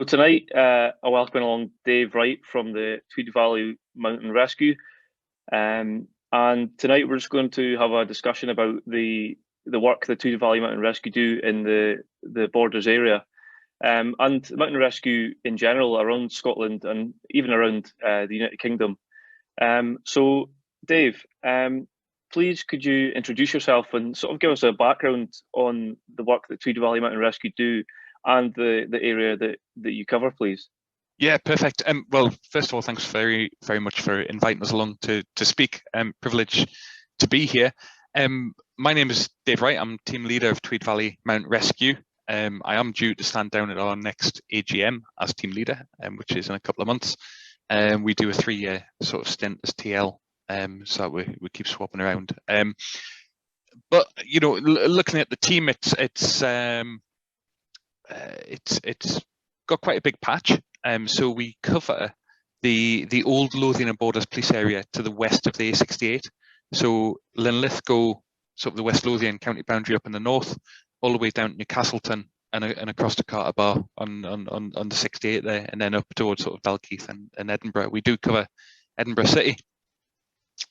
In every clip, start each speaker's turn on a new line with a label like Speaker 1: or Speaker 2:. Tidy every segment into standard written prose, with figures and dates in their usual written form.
Speaker 1: So tonight, I welcome along Dave Wright from the Tweed Valley Mountain Rescue. And tonight we're just going to have a discussion about the work the Tweed Valley Mountain Rescue do in the Borders area, and mountain rescue in general around Scotland and even around the United Kingdom. So Dave, please could you introduce yourself and sort of give us a background on the work that Tweed Valley Mountain Rescue do and the area that you cover, please.
Speaker 2: Yeah, perfect. Well, first of all, thanks very much for inviting us along to speak. Privilege to be here. My name is Dave Wright. I'm team leader of Tweed Valley Mountain Rescue. I am due to stand down at our next AGM as team leader, which is in a couple of months. We do a 3-year sort of stint as TL, so we keep swapping around. But you know, looking at the team, it's got quite a big patch. So we cover the old Lothian and Borders police area to the west of the A68. So Linlithgow, sort of the West Lothian county boundary up in the north, all the way down to Newcastleton and across to Carterbar on the 68 there, and then up towards sort of Dalkeith and Edinburgh. We do cover Edinburgh City,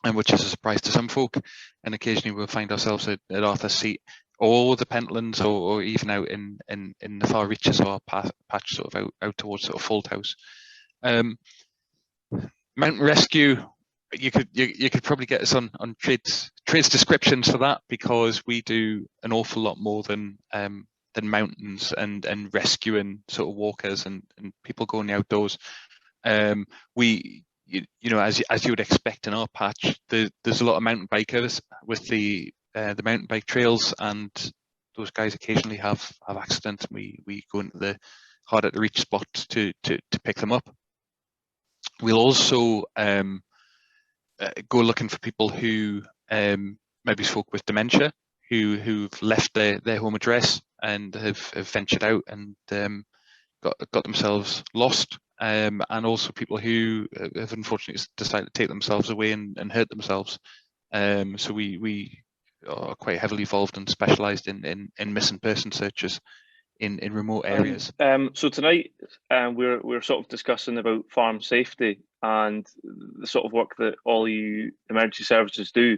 Speaker 2: and which is a surprise to some folk, and occasionally we'll find ourselves at Arthur's Seat or the Pentlands, or even out in the far reaches of our patch, sort of out towards sort of Fauldhouse. Mountain rescue, you could probably get us on trades descriptions for that, because we do an awful lot more than mountains and rescuing sort of walkers and people going the outdoors. You know, as you would expect in our patch, there's a lot of mountain bikers with the mountain bike trails, and those guys occasionally have accidents. We go into the harder to reach spot to pick them up. We'll also go looking for people who maybe folk with dementia, who've left their home address and have ventured out and got themselves lost, and also people who have unfortunately decided to take themselves away and hurt themselves. So we are quite heavily involved and specialised in missing person searches in remote areas.
Speaker 1: So tonight we're sort of discussing about farm safety and the sort of work that all you emergency services do,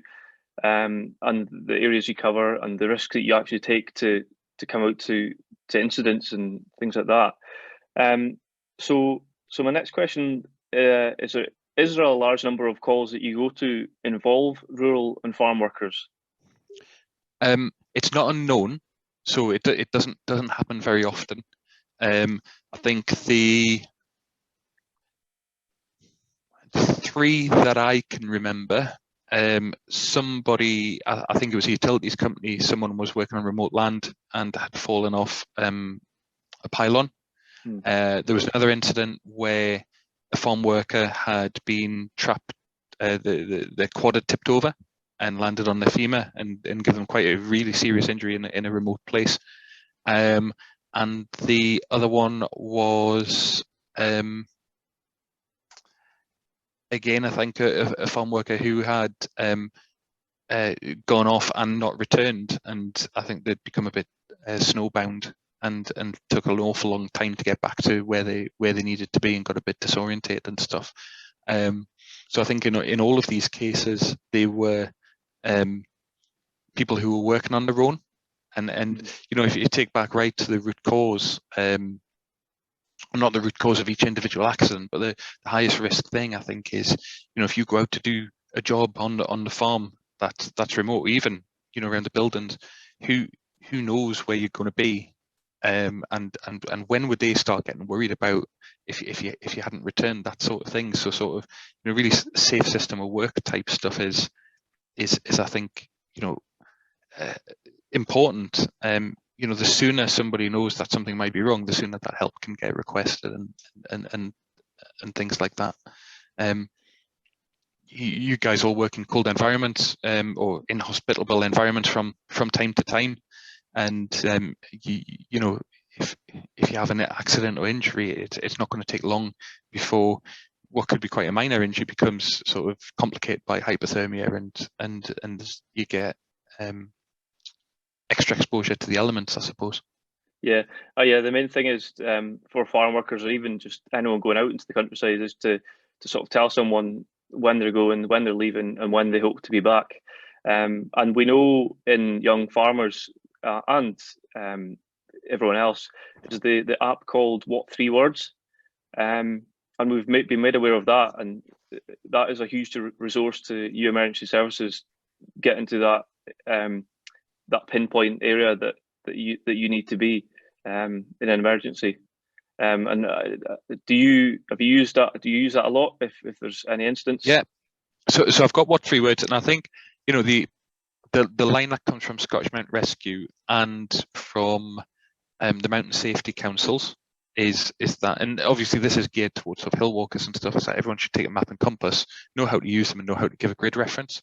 Speaker 1: and the areas you cover and the risks that you actually take to come out to incidents and things like that. So my next question is there a large number of calls that you go to involve rural and farm workers?
Speaker 2: It's not unknown, so it doesn't happen very often. I think the 3 that I can remember, somebody, I think it was a utilities company, someone was working on remote land and had fallen off a pylon. There was another incident where a farm worker had been trapped, the quad had tipped over and landed on their femur and given them quite a really serious injury in a remote place. And the other one was, again, I think a farm worker who had gone off and not returned, and I think they'd become a bit snowbound and took an awful long time to get back to where they needed to be, and got a bit disorientated and stuff. So I think in all of these cases, they were people who were working on their own, and you know, if you take back right to the root cause, not the root cause of each individual accident, but the highest risk thing, I think, is, you know, if you go out to do a job on the farm that's remote, even, you know, around the buildings, who knows where you're going to be, and when would they start getting worried about if you hadn't returned, that sort of thing. So sort of, you know, really safe system of work type stuff is I think, you know, important. You know, the sooner somebody knows that something might be wrong, the sooner that help can get requested and things like that. You guys all work in cold environments, or in hospitable environments from time to time, and you know, if you have an accident or injury, it's not going to take long before what could be quite a minor injury becomes sort of complicated by hypothermia, and you get extra exposure to the elements, I suppose.
Speaker 1: Yeah, yeah. The main thing is for farm workers or even just anyone going out into the countryside is to sort of tell someone when they're going, when they're leaving, and when they hope to be back. And we know in young farmers and everyone else is the app called What Three Words, and we've been made aware of that, and that is a huge resource to you emergency services getting to that pinpoint area that you need to be in an emergency. And have you used that? Do you use that a lot? If there's any instance?
Speaker 2: Yeah. So I've got What Three Words, and I think the line that comes from Scottish Mountain Rescue and from the Mountain Safety Councils is that, and obviously this is geared towards sort of hill walkers and stuff. So everyone should take a map and compass, know how to use them, and know how to give a grid reference.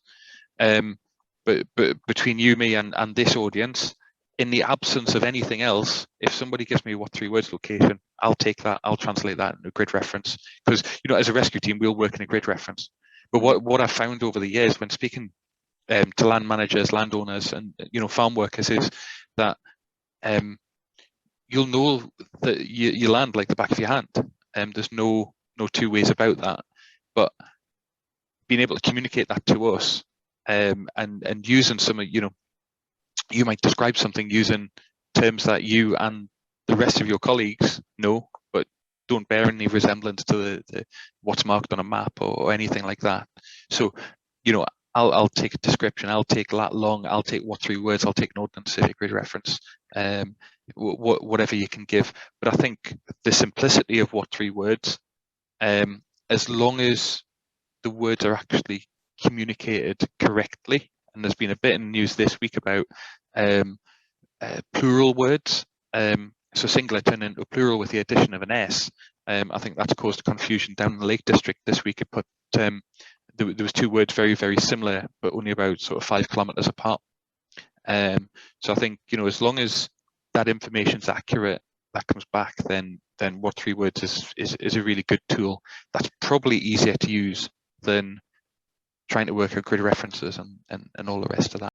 Speaker 2: But between you, me, and this audience, in the absence of anything else, if somebody gives me a What Three Words location, I'll take that, I'll translate that into a grid reference. Because as a rescue team, we'll work in a grid reference. But what I've found over the years when speaking to land managers, landowners, and farm workers is that you'll know that you land like the back of your hand. There's no two ways about that. But being able to communicate that to us and using some of, you might describe something using terms that you and the rest of your colleagues know, but don't bear any resemblance to the what's marked on a map or anything like that. So, I'll take a description, I'll take lat long, I'll take What Three Words, I'll take an ordnance civic grid reference, whatever you can give. But I think the simplicity of What Three Words, as long as the words are actually communicated correctly, and there's been a bit in news this week about plural words, so singular turned into a plural with the addition of an S. I think that's caused confusion down in the Lake District this week. It put there was two words very, very similar, but only about sort of 5 kilometers apart. So I think, as long as that information's accurate, that comes back, then What Three Words is a really good tool. That's probably easier to use than trying to work out grid references and all the rest of that.